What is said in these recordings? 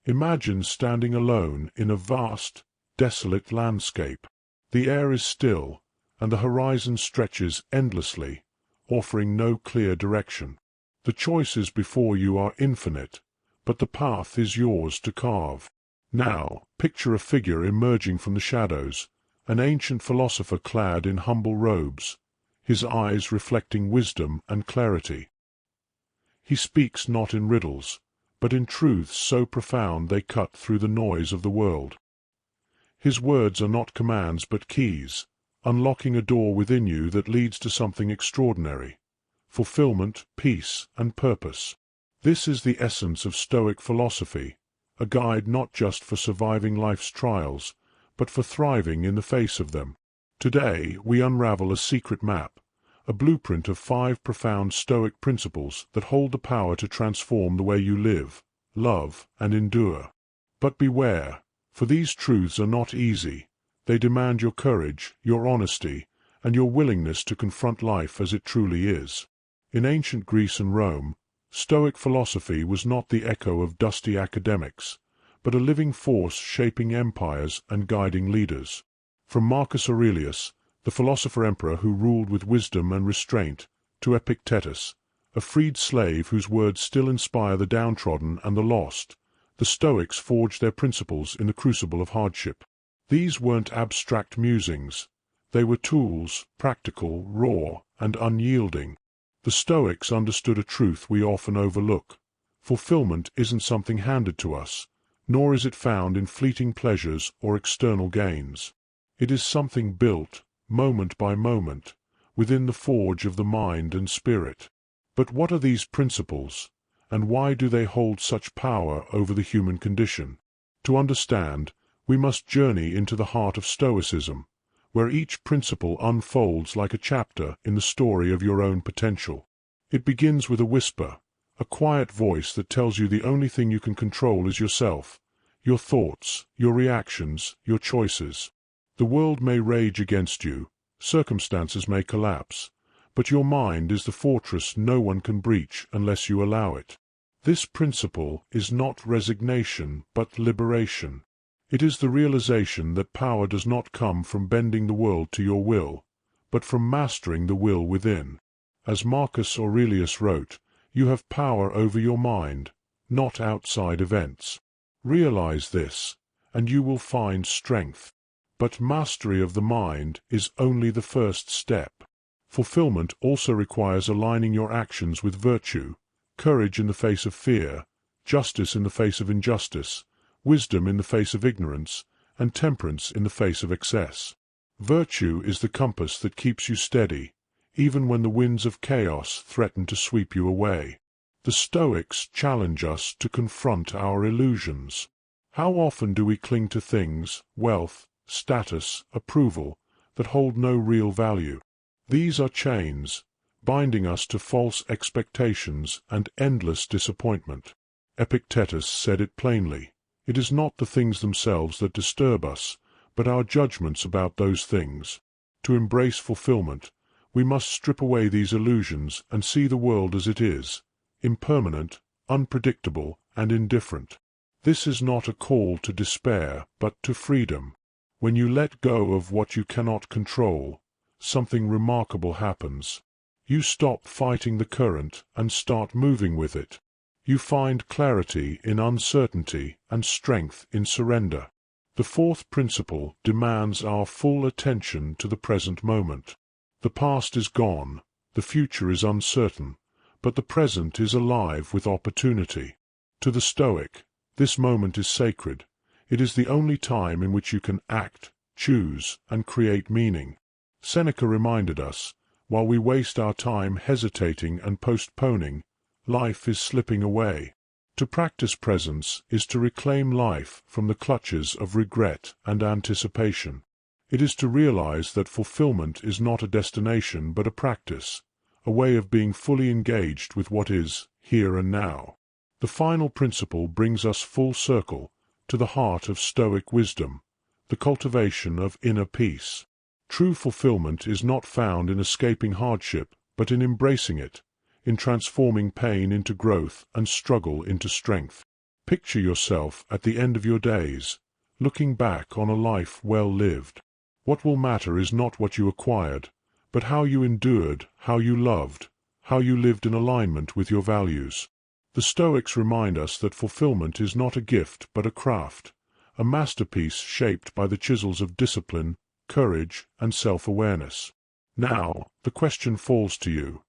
Imagine standing alone in a vast, desolate landscape. The air is still, and the horizon stretches endlessly, offering no clear direction. The choices before you are infinite, but the path is yours to carve. Now, picture a figure emerging from the shadows, an ancient philosopher clad in humble robes, his eyes reflecting wisdom and clarity. He speaks not in riddles, but in truths so profound they cut through the noise of the world. His words are not commands but keys, unlocking a door within you that leads to something extraordinary: fulfillment, peace, and purpose. This is the essence of Stoic philosophy, a guide not just for surviving life's trials, but for thriving in the face of them. Today we unravel a secret map, a blueprint of 5 profound Stoic principles that hold the power to transform the way you live, love, and endure. But beware, for these truths are not easy. They demand your courage, your honesty, and your willingness to confront life as it truly is. In ancient Greece and Rome, Stoic philosophy was not the echo of dusty academics, but a living force shaping empires and guiding leaders. From Marcus Aurelius, the philosopher-emperor who ruled with wisdom and restraint, to Epictetus, a freed slave whose words still inspire the downtrodden and the lost, the Stoics forged their principles in the crucible of hardship. These weren't abstract musings. They were tools, practical, raw, and unyielding. The Stoics understood a truth we often overlook. Fulfillment isn't something handed to us, nor is it found in fleeting pleasures or external gains. It is something built, moment by moment, within the forge of the mind and spirit. But what are these principles, and why do they hold such power over the human condition? To understand, we must journey into the heart of Stoicism, where each principle unfolds like a chapter in the story of your own potential. It begins with a whisper, a quiet voice that tells you the only thing you can control is yourself, your thoughts, your reactions, your choices. The world may rage against you, circumstances may collapse, but your mind is the fortress no one can breach unless you allow it. This principle is not resignation, but liberation. It is the realization that power does not come from bending the world to your will, but from mastering the will within. As Marcus Aurelius wrote, you have power over your mind, not outside events. Realize this, and you will find strength. But mastery of the mind is only the first step. Fulfillment also requires aligning your actions with virtue, courage in the face of fear, justice in the face of injustice, wisdom in the face of ignorance, and temperance in the face of excess. Virtue is the compass that keeps you steady, even when the winds of chaos threaten to sweep you away. The Stoics challenge us to confront our illusions. How often do we cling to things, wealth, status, approval, that hold no real value? These are chains, binding us to false expectations and endless disappointment. Epictetus said it plainly. It is not the things themselves that disturb us, but our judgments about those things. To embrace fulfillment, we must strip away these illusions and see the world as it is, impermanent, unpredictable, and indifferent. This is not a call to despair, but to freedom. When you let go of what you cannot control, something remarkable happens. You stop fighting the current and start moving with it. You find clarity in uncertainty and strength in surrender. The 4th principle demands our full attention to the present moment. The past is gone, the future is uncertain, but the present is alive with opportunity. To the Stoic, this moment is sacred. It is the only time in which you can act, choose, and create meaning. Seneca reminded us, while we waste our time hesitating and postponing, life is slipping away. To practice presence is to reclaim life from the clutches of regret and anticipation. It is to realize that fulfillment is not a destination but a practice, a way of being fully engaged with what is, here and now. The final principle brings us full circle to the heart of Stoic wisdom, the cultivation of inner peace. True fulfillment is not found in escaping hardship, but in embracing it, in transforming pain into growth and struggle into strength. Picture yourself at the end of your days, looking back on a life well lived. What will matter is not what you acquired, but how you endured, how you loved, how you lived in alignment with your values. The Stoics remind us that fulfillment is not a gift but a craft, a masterpiece shaped by the chisels of discipline, courage, and self-awareness. Now, the question falls to you.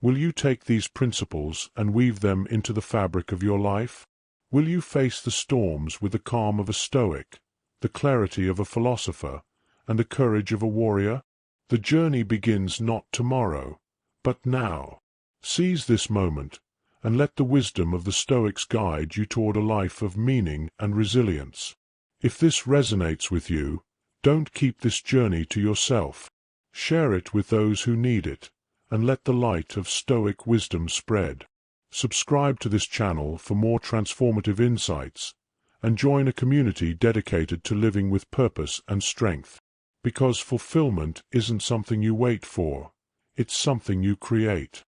Will you take these principles and weave them into the fabric of your life? Will you face the storms with the calm of a Stoic, the clarity of a philosopher, and the courage of a warrior? The journey begins not tomorrow, but now. Seize this moment, and let the wisdom of the Stoics guide you toward a life of meaning and resilience. If this resonates with you, don't keep this journey to yourself. Share it with those who need it, and let the light of Stoic wisdom spread. Subscribe to this channel for more transformative insights, and join a community dedicated to living with purpose and strength. Because fulfillment isn't something you wait for, it's something you create.